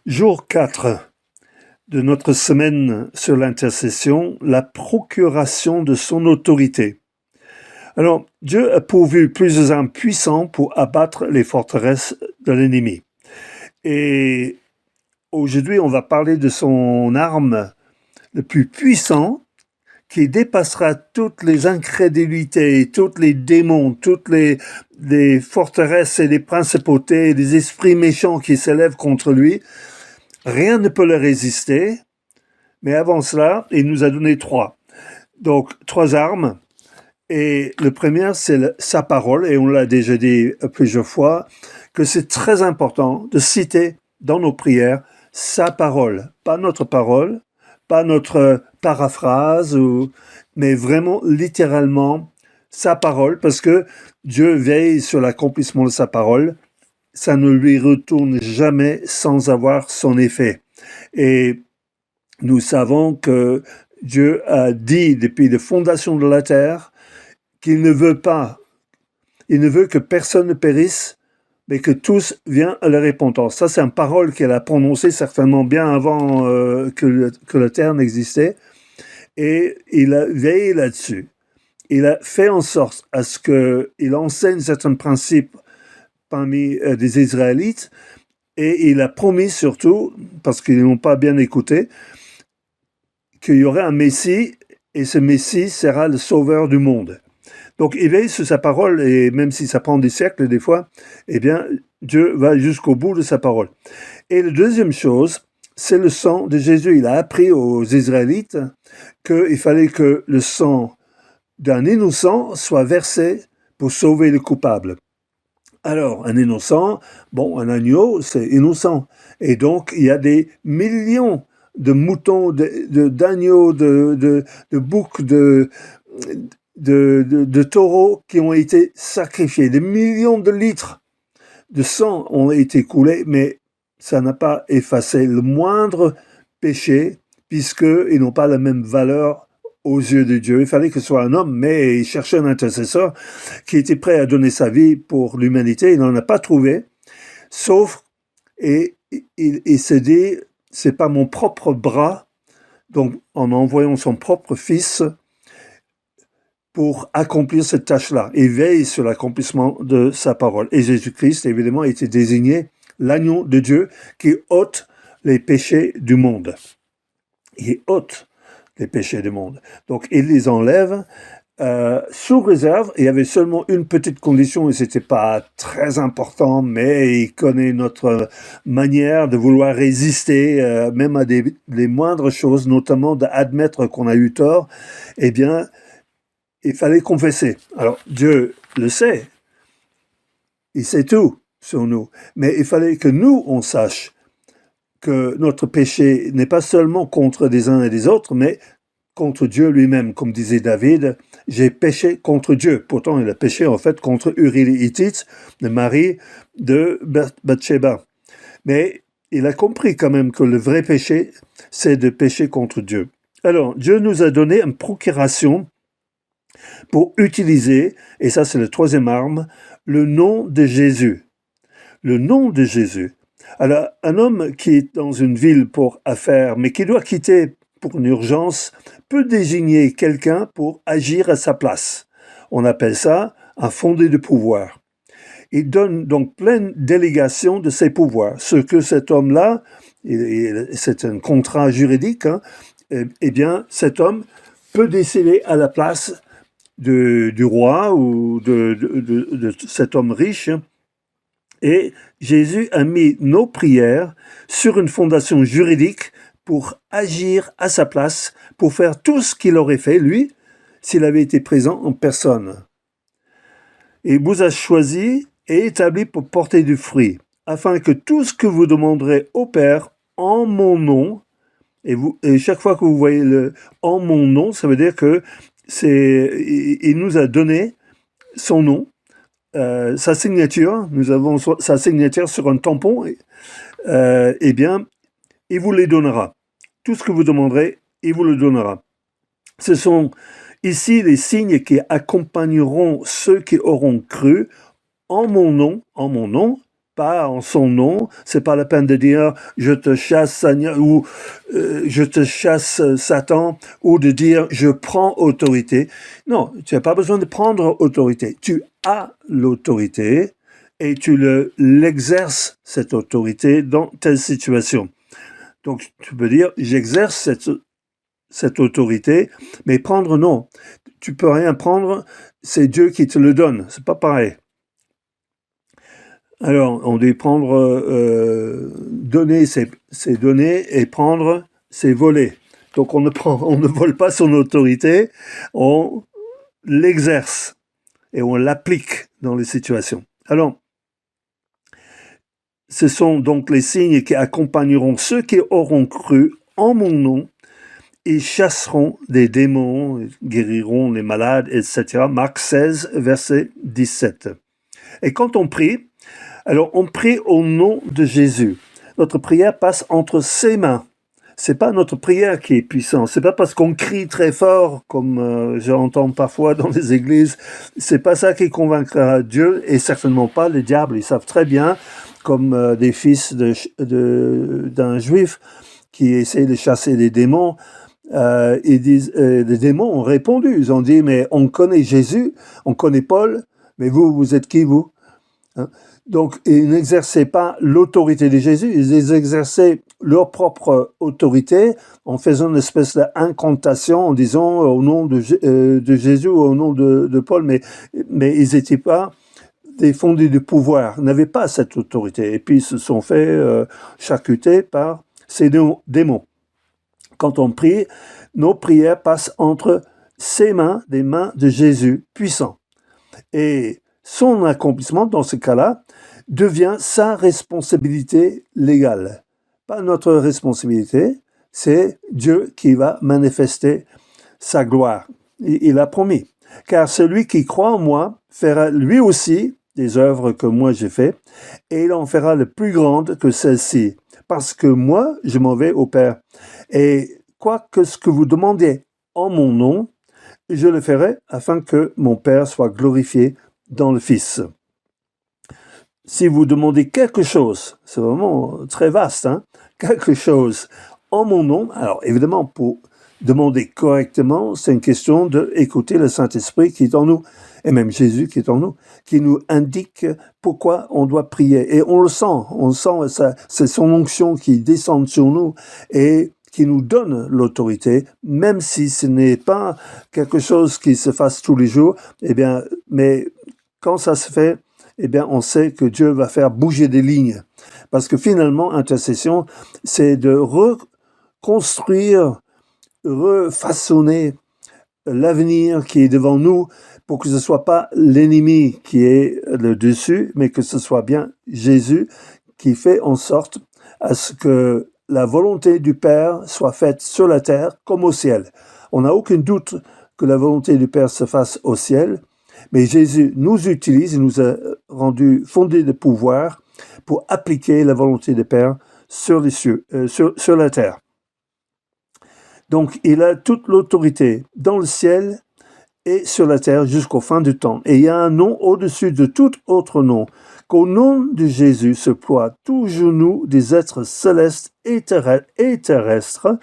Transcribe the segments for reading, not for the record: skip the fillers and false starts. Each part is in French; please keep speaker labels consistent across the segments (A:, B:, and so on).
A: Jour 4 de notre semaine sur l'intercession, la procuration de son autorité. Alors, Dieu a pourvu plusieurs armes puissantes pour abattre les forteresses de l'ennemi. Et aujourd'hui, on va parler de son arme le plus puissant qui dépassera toutes les incrédulités, tous les démons, toutes les forteresses et les principautés, les esprits méchants qui s'élèvent contre lui. Rien ne peut le résister, mais avant cela, il nous a donné trois. Donc, trois armes. Et le premier, c'est sa parole, et on l'a déjà dit plusieurs fois, que c'est très important de citer dans nos prières sa parole. Pas notre parole, pas notre paraphrase, mais vraiment littéralement sa parole, parce que Dieu veille sur l'accomplissement de sa parole. Ça ne lui retourne jamais sans avoir son effet. Et nous savons que Dieu a dit depuis les fondations de la terre qu'il ne veut pas, il ne veut que personne ne périsse, mais que tous viennent à la repentance. Ça, c'est une parole qu'elle a prononcée certainement bien avant que la terre n'existait. Et il a veillé là-dessus. Il a fait en sorte à ce qu'il enseigne certains principes parmi des Israélites, et il a promis surtout, parce qu'ils n'ont pas bien écouté, qu'il y aurait un Messie, et ce Messie sera le sauveur du monde. Donc il veille sur sa parole, et même si ça prend des siècles des fois, eh bien Dieu va jusqu'au bout de sa parole. Et la deuxième chose, c'est le sang de Jésus. Il a appris aux Israélites qu'il fallait que le sang d'un innocent soit versé pour sauver le coupable. Alors, un innocent, bon, un agneau, c'est innocent. Et donc, il y a des millions de moutons, d'agneaux, de boucs, de taureaux qui ont été sacrifiés. Des millions de litres de sang ont été coulés, mais ça n'a pas effacé le moindre péché, puisqu'ils n'ont pas la même valeur aux yeux de Dieu. Il fallait que ce soit un homme, mais il cherchait un intercesseur qui était prêt à donner sa vie pour l'humanité. Il n'en a pas trouvé, sauf, et il s'est dit, c'est pas mon propre bras, donc en envoyant son propre fils pour accomplir cette tâche-là. Il veille sur l'accomplissement de sa parole. Et Jésus-Christ, évidemment, a été désigné l'agneau de Dieu qui ôte les péchés du monde. Il ôte les péchés du monde. Donc, il les enlève sous réserve. Il y avait seulement une petite condition, et c'était pas très important, mais il connaît notre manière de vouloir résister, même à les moindres choses, notamment d'admettre qu'on a eu tort. Eh bien, il fallait confesser. Alors, Dieu le sait. Il sait tout sur nous. Mais il fallait que nous, on sache que notre péché n'est pas seulement contre des uns et des autres, mais contre Dieu lui-même. Comme disait David, j'ai péché contre Dieu. Pourtant, il a péché en fait contre Uri le Hittite, le mari de Bathsheba. Mais il a compris quand même que le vrai péché, c'est de pécher contre Dieu. Alors, Dieu nous a donné une procuration pour utiliser, et ça c'est le troisième arme, le nom de Jésus. Le nom de Jésus. Alors, un homme qui est dans une ville pour affaires, mais qui doit quitter pour une urgence, peut désigner quelqu'un pour agir à sa place. On appelle ça un fondé de pouvoir. Il donne donc pleine délégation de ses pouvoirs. Ce que cet homme-là, c'est un contrat juridique, hein, eh bien, cet homme peut décider à la place du roi ou de cet homme riche. Et Jésus a mis nos prières sur une fondation juridique pour agir à sa place, pour faire tout ce qu'il aurait fait, lui, s'il avait été présent en personne. Et il vous a choisi et établi pour porter du fruit, afin que tout ce que vous demanderez au Père en mon nom, et chaque fois que vous voyez le « en mon nom », ça veut dire que il nous a donné son nom, sa signature, nous avons sa signature sur un tampon, eh bien, il vous les donnera. Tout ce que vous demanderez, il vous le donnera. Ce sont ici les signes qui accompagneront ceux qui auront cru en mon nom, pas en son nom. C'est pas la peine de dire je te chasse Seigneur ou je te chasse Satan ou de dire je prends autorité. Non, tu n'as pas besoin de prendre autorité. Tu as l'autorité et tu l'exerces cette autorité dans telle situation. Donc tu peux dire j'exerce cette autorité, mais prendre non. Tu peux rien prendre, c'est Dieu qui te le donne. C'est pas pareil. Alors, on dit prendre, donner, c'est donner, et prendre, c'est voler. Donc, on ne vole pas son autorité, on l'exerce et on l'applique dans les situations. Alors, ce sont donc les signes qui accompagneront ceux qui auront cru en mon nom. Ils chasseront des démons, guériront les malades, etc. Marc 16, verset 17. Et quand on prie, alors on prie au nom de Jésus. Notre prière passe entre ses mains. C'est pas notre prière qui est puissante. C'est pas parce qu'on crie très fort, comme j'entends parfois dans les églises. C'est pas ça qui convaincra Dieu, et certainement pas les diables. Ils savent très bien, comme des fils d'un juif qui essaie de chasser des démons. Ils disent, les démons ont répondu. Ils ont dit, mais on connaît Jésus, on connaît Paul, mais vous êtes qui, vous? Hein? Donc, ils n'exerçaient pas l'autorité de Jésus, ils exerçaient leur propre autorité en faisant une espèce d'incantation, en disant au nom de Jésus ou au nom de Paul, mais ils n'étaient pas des fondés de pouvoir, ils n'avaient pas cette autorité. Et puis, ils se sont fait charcuter par ces démons. Quand on prie, nos prières passent entre ses mains, des mains de Jésus puissant. Et son accomplissement, dans ce cas-là, devient sa responsabilité légale. Pas notre responsabilité, c'est Dieu qui va manifester sa gloire. Il a promis. Car celui qui croit en moi fera lui aussi des œuvres que moi j'ai fait, et il en fera de plus grandes que celles-ci. Parce que moi, je m'en vais au Père. Et quoi que ce que vous demandez en mon nom, je le ferai afin que mon Père soit glorifié dans le Fils. Si vous demandez quelque chose, c'est vraiment très vaste, hein, quelque chose en mon nom, alors évidemment, pour demander correctement, c'est une question d'écouter le Saint-Esprit qui est en nous, et même Jésus qui est en nous, qui nous indique pourquoi on doit prier. Et on le sent, c'est son onction qui descend sur nous et qui nous donne l'autorité, même si ce n'est pas quelque chose qui se fasse tous les jours, eh bien, mais quand ça se fait, eh bien, on sait que Dieu va faire bouger des lignes. Parce que finalement, intercession, c'est de reconstruire, refaçonner l'avenir qui est devant nous pour que ce ne soit pas l'ennemi qui est le dessus, mais que ce soit bien Jésus qui fait en sorte à ce que la volonté du Père soit faite sur la terre comme au ciel. On n'a aucun doute que la volonté du Père se fasse au ciel, mais Jésus nous utilise, il nous a rendus fondés de pouvoir pour appliquer la volonté du Père sur les cieux, sur la terre. Donc, il a toute l'autorité dans le ciel et sur la terre jusqu'au fin du temps. Et il y a un nom au-dessus de tout autre nom, qu'au nom de Jésus se ploie tout genou des êtres célestes et terrestres,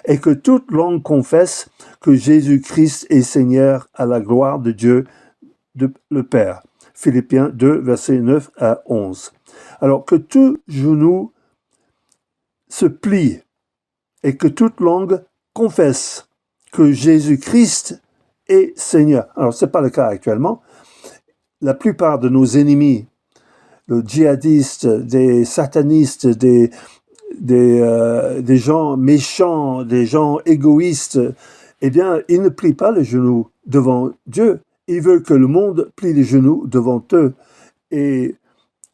A: et que toute langue confesse que Jésus-Christ est Seigneur à la gloire de Dieu, le Père. Philippiens 2, versets 9 à 11. Alors, que tout genou se plie et que toute langue confesse que Jésus-Christ est Seigneur. Alors, ce n'est pas le cas actuellement. La plupart de nos ennemis, les djihadistes, des satanistes, des gens méchants, des gens égoïstes, eh bien, ils ne plient pas les genoux devant Dieu. Ils veulent que le monde plie les genoux devant eux. Et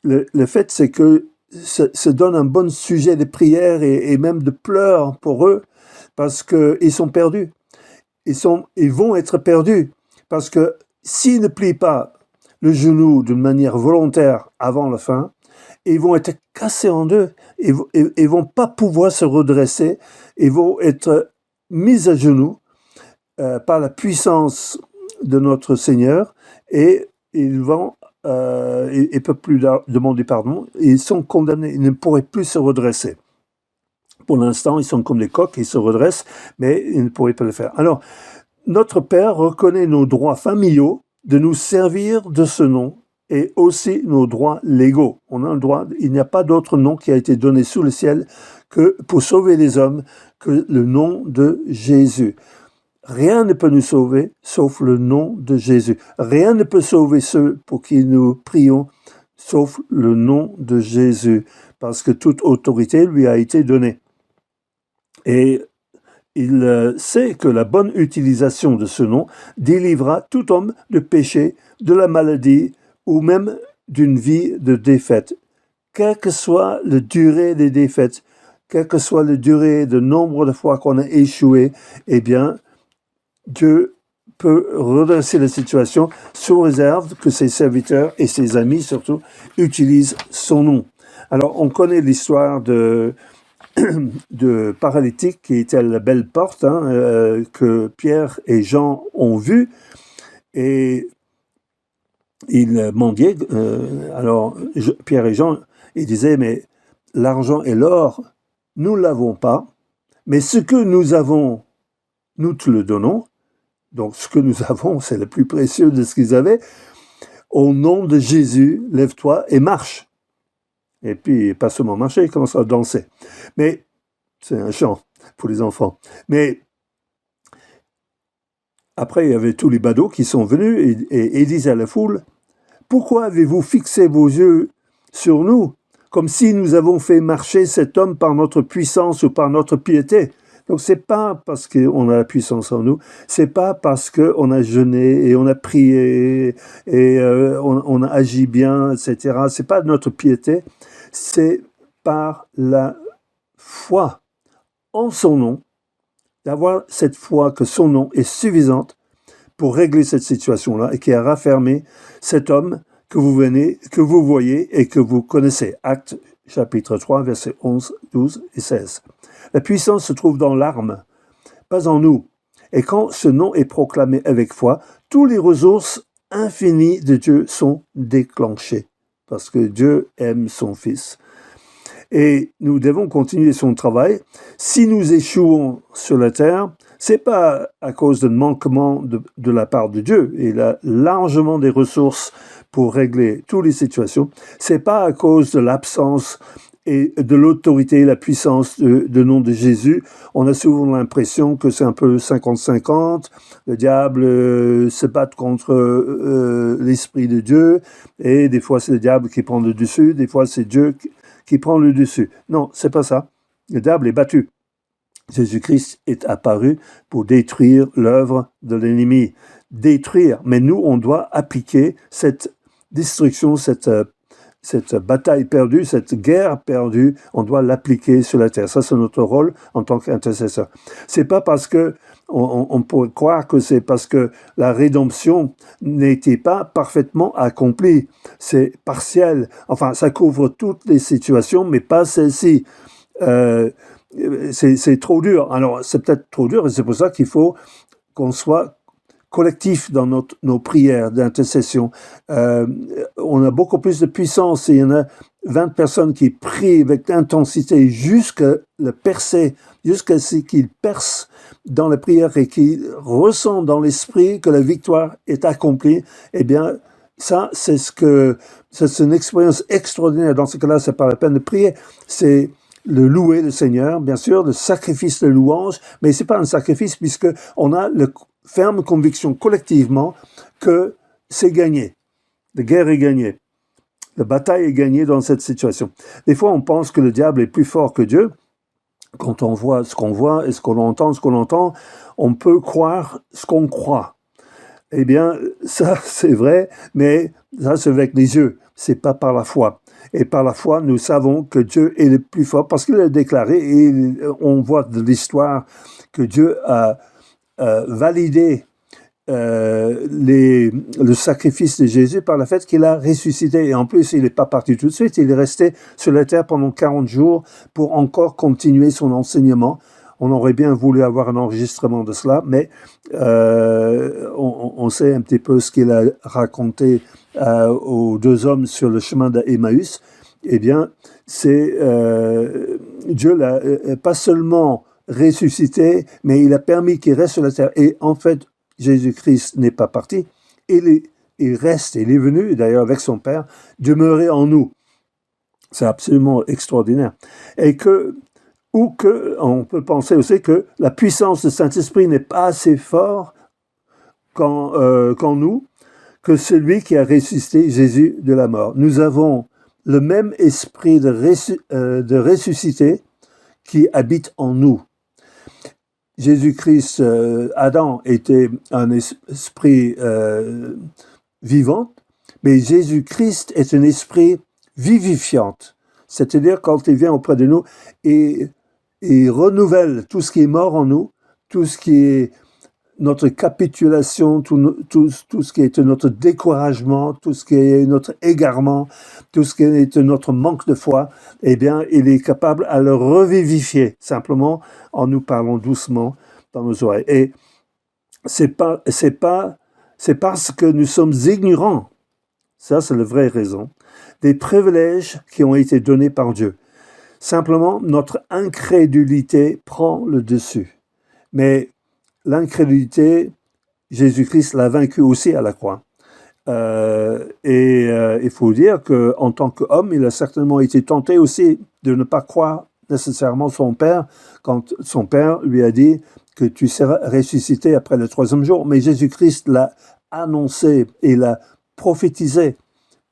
A: le fait, c'est que ça donne un bon sujet de prière et même de pleurs pour eux, parce qu'ils sont perdus. Ils vont être perdus, parce que s'ils ne plient pas le genou d'une manière volontaire avant la fin, ils vont être cassés en deux. Ils vont pas pouvoir se redresser. Ils vont être mis à genoux par la puissance de notre Seigneur, et ils vont et peuvent plus demander pardon. Ils sont condamnés, ils ne pourraient plus se redresser. Pour l'instant, ils sont comme des coqs, ils se redressent, mais ils ne pourraient pas le faire. Alors, notre Père reconnaît nos droits familiaux de nous servir de ce nom et aussi nos droits légaux. On a un droit, il n'y a pas d'autre nom qui a été donné sous le ciel que pour sauver les hommes que le nom de Jésus. Rien ne peut nous sauver sauf le nom de Jésus. Rien ne peut sauver ceux pour qui nous prions sauf le nom de Jésus, parce que toute autorité lui a été donnée. Et il sait que la bonne utilisation de ce nom délivrera tout homme de péché, de la maladie ou même d'une vie de défaite. Quelle que soit la durée des défaites, quelle que soit la durée de nombre de fois qu'on a échoué, eh bien, Dieu peut redresser la situation sous réserve que ses serviteurs et ses amis surtout utilisent son nom. Alors, on connaît l'histoire de paralytique qui était à la belle porte, que Pierre et Jean ont vu, et ils mendiaient. Alors, Pierre et Jean, ils disaient, mais l'argent et l'or, nous ne l'avons pas, mais ce que nous avons, nous te le donnons. Donc, ce que nous avons, c'est le plus précieux de ce qu'ils avaient. Au nom de Jésus, lève-toi et marche. Et puis, pas seulement marcher, il commence à danser. Mais, c'est un chant pour les enfants. Mais, après, il y avait tous les badauds qui sont venus et disaient à la foule, « Pourquoi avez-vous fixé vos yeux sur nous, comme si nous avons fait marcher cet homme par notre puissance ou par notre piété ?» Donc, c'est pas parce qu'on a la puissance en nous, c'est pas parce qu'on a jeûné et on a prié et on a agi bien, etc. C'est pas notre piété, c'est par la foi en son nom, d'avoir cette foi que son nom est suffisante pour régler cette situation-là et qui a raffermé cet homme que vous voyez et que vous connaissez. Actes chapitre 3, versets 11, 12 et 16. La puissance se trouve dans l'arme, pas en nous. Et quand ce nom est proclamé avec foi, toutes les ressources infinies de Dieu sont déclenchées, parce que Dieu aime son Fils. Et nous devons continuer son travail. Si nous échouons sur la terre, c'est pas à cause d'un manquement de la part de Dieu. Il a largement des ressources pour régler toutes les situations. C'est pas à cause de l'absence et de l'autorité, la puissance de nom de Jésus. On a souvent l'impression que c'est un peu 50-50. Le diable se bat contre l'Esprit de Dieu. Et des fois, c'est le diable qui prend le dessus. Des fois, c'est Dieu qui prend le dessus. Non, c'est pas ça. Le diable est battu. Jésus-Christ est apparu pour détruire l'œuvre de l'ennemi. Détruire. Mais nous, on doit appliquer cette destruction, cette bataille perdue, cette guerre perdue, on doit l'appliquer sur la terre. Ça, c'est notre rôle en tant qu'intercesseur. C'est pas parce que on pourrait croire que c'est parce que la rédemption n'était pas parfaitement accomplie. C'est partiel. Enfin, ça couvre toutes les situations, mais pas celle-ci. C'est trop dur. Alors, c'est peut-être trop dur, et c'est pour ça qu'il faut qu'on soit collectif dans nos prières d'intercession. On a beaucoup plus de puissance et il y en a 20 personnes qui prient avec intensité jusqu'à le percer, jusqu'à ce qu'ils percent dans la prière et qu'ils ressentent dans l'esprit que la victoire est accomplie. Eh bien, ça, c'est une expérience extraordinaire. Dans ce cas-là, c'est pas la peine de prier. C'est le louer le Seigneur, bien sûr, le sacrifice de louange, mais c'est pas un sacrifice puisque on a le ferme conviction collectivement que c'est gagné. La guerre est gagnée. La bataille est gagnée dans cette situation. Des fois, on pense que le diable est plus fort que Dieu. Quand on voit ce qu'on voit et ce qu'on entend, on peut croire ce qu'on croit. Eh bien, ça, c'est vrai, mais ça, c'est avec les yeux. C'est pas par la foi. Et par la foi, nous savons que Dieu est le plus fort parce qu'il l'a déclaré et on voit de l'histoire que Dieu a validé le sacrifice de Jésus par le fait qu'il a ressuscité. Et en plus, il n'est pas parti tout de suite, il est resté sur la terre pendant 40 jours pour encore continuer son enseignement. On aurait bien voulu avoir un enregistrement de cela, mais on sait un petit peu ce qu'il a raconté aux deux hommes sur le chemin d'Emmaüs, eh bien, c'est Dieu l'a pas seulement ressuscité, mais il a permis qu'il reste sur la terre. Et en fait, Jésus-Christ n'est pas parti. Il reste, il est venu, d'ailleurs avec son Père, demeurer en nous. C'est absolument extraordinaire. Et on peut penser aussi que la puissance du Saint-Esprit n'est pas assez forte qu'en nous, que celui qui a ressuscité Jésus de la mort. Nous avons le même esprit de ressuscité qui habite en nous. Jésus-Christ, Adam était un esprit vivant, mais Jésus-Christ est un esprit vivifiant. C'est-à-dire quand il vient auprès de nous et renouvelle tout ce qui est mort en nous, tout ce qui est notre capitulation, tout ce qui est notre découragement, tout ce qui est notre égarement, tout ce qui est notre manque de foi, eh bien, il est capable à le revivifier, simplement en nous parlant doucement dans nos oreilles. Et c'est parce que nous sommes ignorants, ça c'est la vraie raison, des privilèges qui ont été donnés par Dieu. Simplement, notre incrédulité prend le dessus. Mais l'incrédulité, Jésus-Christ l'a vaincu aussi à la croix. Il faut dire qu'en tant qu'homme, il a certainement été tenté aussi de ne pas croire nécessairement son Père quand son Père lui a dit que tu seras ressuscité après le 3e jour. Mais Jésus-Christ l'a annoncé et l'a prophétisé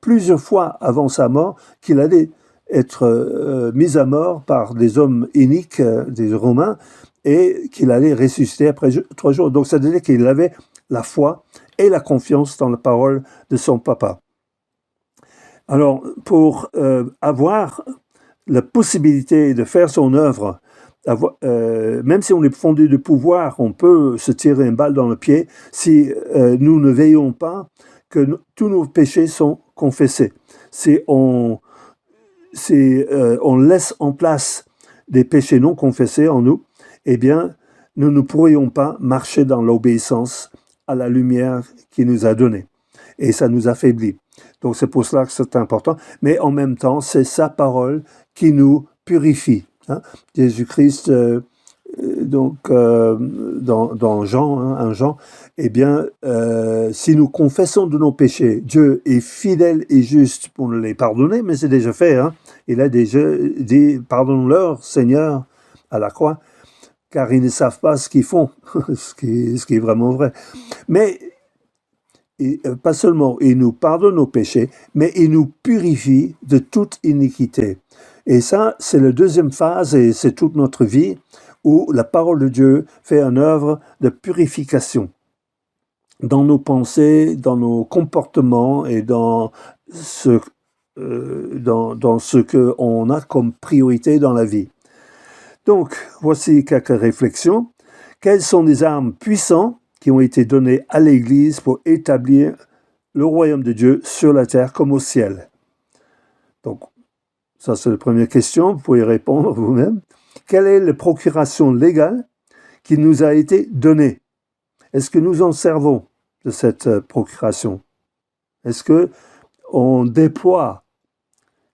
A: plusieurs fois avant sa mort qu'il allait être mis à mort par des hommes iniques, des Romains, et qu'il allait ressusciter après 3 jours. Donc, ça veut dire qu'il avait la foi et la confiance dans la parole de son papa. Alors, pour avoir la possibilité de faire son œuvre, même si on est fondé de pouvoir, on peut se tirer une balle dans le pied si nous ne veillons pas que tous nos péchés sont confessés. Si on laisse en place des péchés non confessés en nous, eh bien, nous ne pourrions pas marcher dans l'obéissance à la lumière qu'il nous a donnée. Et ça nous affaiblit. Donc, c'est pour cela que c'est important. Mais en même temps, c'est sa parole qui nous purifie. Hein. Jésus-Christ, dans Jean, 1 Jean, eh bien, si nous confessons de nos péchés, Dieu est fidèle et juste pour nous les pardonner, mais c'est déjà fait. Hein. Il a déjà dit, pardonne-leur, Seigneur, à la croix, car ils ne savent pas ce qu'ils font, ce qui est vraiment vrai. Mais pas seulement il nous pardonne nos péchés, mais il nous purifie de toute iniquité. Et ça, c'est la deuxième phase, et c'est toute notre vie, où la parole de Dieu fait une œuvre de purification dans nos pensées, dans nos comportements et dans ce qu'on a comme priorité dans la vie. Donc, voici quelques réflexions. Quelles sont les armes puissantes qui ont été données à l'Église pour établir le royaume de Dieu sur la terre comme au ciel? Donc, ça c'est la première question, vous pouvez répondre vous-même. Quelle est la procuration légale qui nous a été donnée? Est-ce que nous en servons de cette procuration? Est-ce qu'on déploie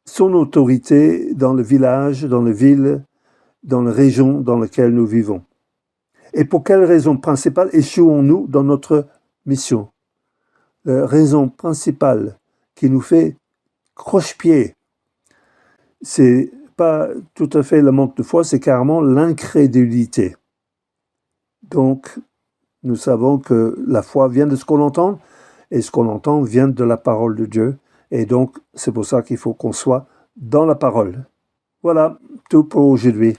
A: son autorité dans le village, dans la ville, dans la région dans laquelle nous vivons? Et pour quelle raison principale échouons-nous dans notre mission? La raison principale qui nous fait croche-pied, c'est pas tout à fait le manque de foi, c'est carrément l'incrédulité. Donc, nous savons que la foi vient de ce qu'on entend, et ce qu'on entend vient de la parole de Dieu. Et donc, c'est pour ça qu'il faut qu'on soit dans la parole. Voilà, tout pour aujourd'hui.